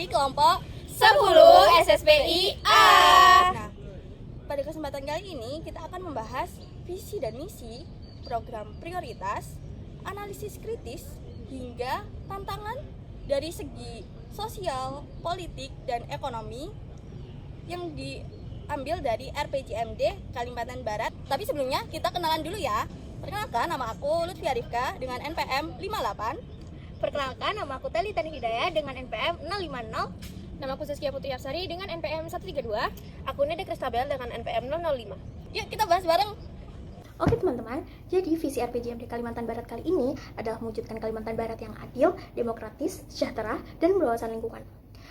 dari kelompok 10 SSPI A. Nah, pada kesempatan kali ini kita akan membahas visi dan misi program prioritas, analisis kritis, hingga tantangan dari segi sosial, politik, dan ekonomi yang diambil dari RPJMD Kalimantan Barat. Tapi sebelumnya kita kenalan dulu ya. Perkenalkan, nama aku Lutfi Arifka dengan NPM 58. Perkenalkan, nama aku Teli Tani Hidayah dengan NPM 050. Nama aku Zaskia Putri Arsari dengan NPM 132. Aku Nede Kristabel dengan NPM 005. Yuk kita bahas bareng. Oke teman-teman, jadi visi RPJMD Kalimantan Barat kali ini adalah mewujudkan Kalimantan Barat yang adil, demokratis, sejahtera, dan berwawasan lingkungan.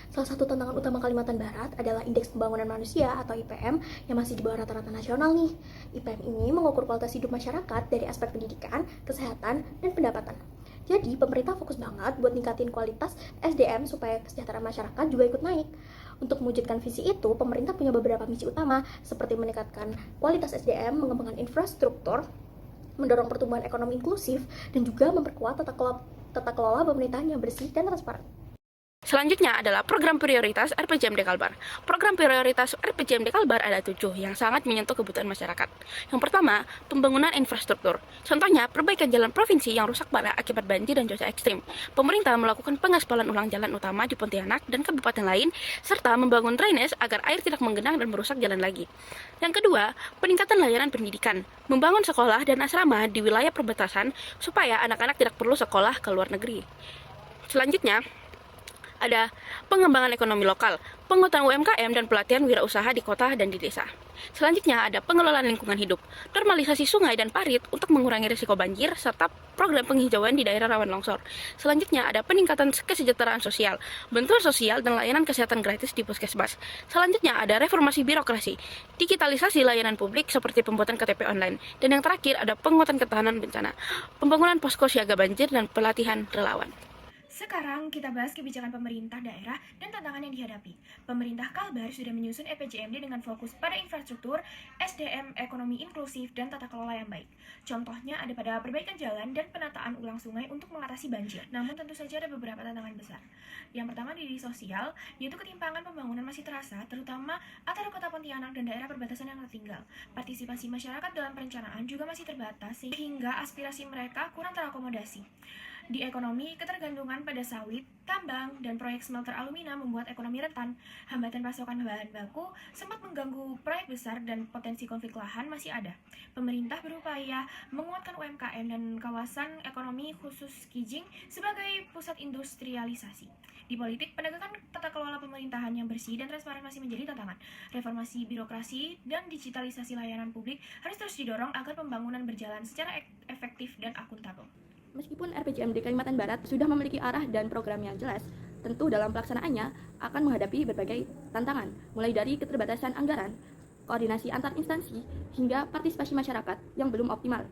Salah satu tantangan utama Kalimantan Barat adalah Indeks Pembangunan Manusia atau IPM yang masih di bawah rata-rata nasional nih. IPM ini mengukur kualitas hidup masyarakat dari aspek pendidikan, kesehatan, dan pendapatan. Jadi pemerintah fokus banget buat ningkatin kualitas SDM supaya kesejahteraan masyarakat juga ikut naik. Untuk mewujudkan visi itu, pemerintah punya beberapa misi utama seperti meningkatkan kualitas SDM, mengembangkan infrastruktur, mendorong pertumbuhan ekonomi inklusif, dan juga memperkuat tata kelola pemerintahan yang bersih dan transparan. Selanjutnya adalah program prioritas RPJMD Kalbar. Program prioritas RPJMD Kalbar ada 7 yang sangat menyentuh kebutuhan masyarakat. Yang pertama, pembangunan infrastruktur. Contohnya, perbaikan jalan provinsi yang rusak parah akibat banjir dan cuaca ekstrim. Pemerintah melakukan pengaspalan ulang jalan utama di Pontianak dan kabupaten lain, serta membangun drainase agar air tidak menggenang dan merusak jalan lagi. Yang kedua, peningkatan layanan pendidikan. Membangun sekolah dan asrama di wilayah perbatasan supaya anak-anak tidak perlu sekolah ke luar negeri. Selanjutnya, ada pengembangan ekonomi lokal, penguatan UMKM, dan pelatihan wirausaha di kota dan di desa. Selanjutnya ada pengelolaan lingkungan hidup, normalisasi sungai dan parit untuk mengurangi risiko banjir, serta program penghijauan di daerah rawan longsor. Selanjutnya ada peningkatan kesejahteraan sosial, bantuan sosial, dan layanan kesehatan gratis di puskesmas. Selanjutnya ada reformasi birokrasi, digitalisasi layanan publik seperti pembuatan KTP online. Dan yang terakhir ada penguatan ketahanan bencana, pembangunan posko siaga banjir, dan pelatihan relawan. Sekarang kita bahas kebijakan pemerintah daerah dan tantangan yang dihadapi. Pemerintah Kalbar sudah menyusun RPJMD dengan fokus pada infrastruktur, SDM, ekonomi inklusif, dan tata kelola yang baik. Contohnya ada pada perbaikan jalan dan penataan ulang sungai untuk mengatasi banjir. Namun tentu saja ada beberapa tantangan besar. Yang pertama di sosial, yaitu ketimpangan pembangunan masih terasa, terutama antara kota Pontianak dan daerah perbatasan yang tertinggal. Partisipasi masyarakat dalam perencanaan juga masih terbatas, sehingga aspirasi mereka kurang terakomodasi. Di ekonomi, ketergantungan pada sawit, tambang, dan proyek smelter alumina membuat ekonomi rentan. Hambatan pasokan bahan baku sempat mengganggu proyek besar dan potensi konflik lahan masih ada. Pemerintah berupaya menguatkan UMKM dan kawasan ekonomi khusus Kijing sebagai pusat industrialisasi. Di politik, penegakan tata kelola pemerintahan yang bersih dan transparan masih menjadi tantangan. Reformasi birokrasi dan digitalisasi layanan publik harus terus didorong agar pembangunan berjalan secara efektif dan akuntabel. Meskipun RPJMD Kalimantan Barat sudah memiliki arah dan program yang jelas, tentu dalam pelaksanaannya akan menghadapi berbagai tantangan, mulai dari keterbatasan anggaran, koordinasi antar instansi, hingga partisipasi masyarakat yang belum optimal.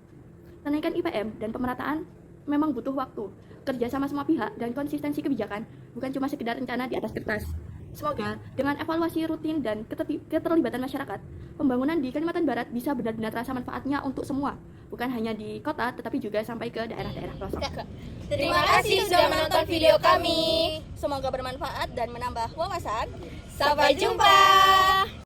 Kenaikan IPM dan pemerataan memang butuh waktu, kerja sama semua pihak, dan konsistensi kebijakan, bukan cuma sekedar rencana di atas kertas. Semoga dengan evaluasi rutin dan keterlibatan masyarakat, pembangunan di Kalimantan Barat bisa benar-benar terasa manfaatnya untuk semua, bukan hanya di kota, tetapi juga sampai ke daerah-daerah pelosok. Terima kasih sudah menonton video kami. Semoga bermanfaat dan menambah wawasan. Sampai jumpa.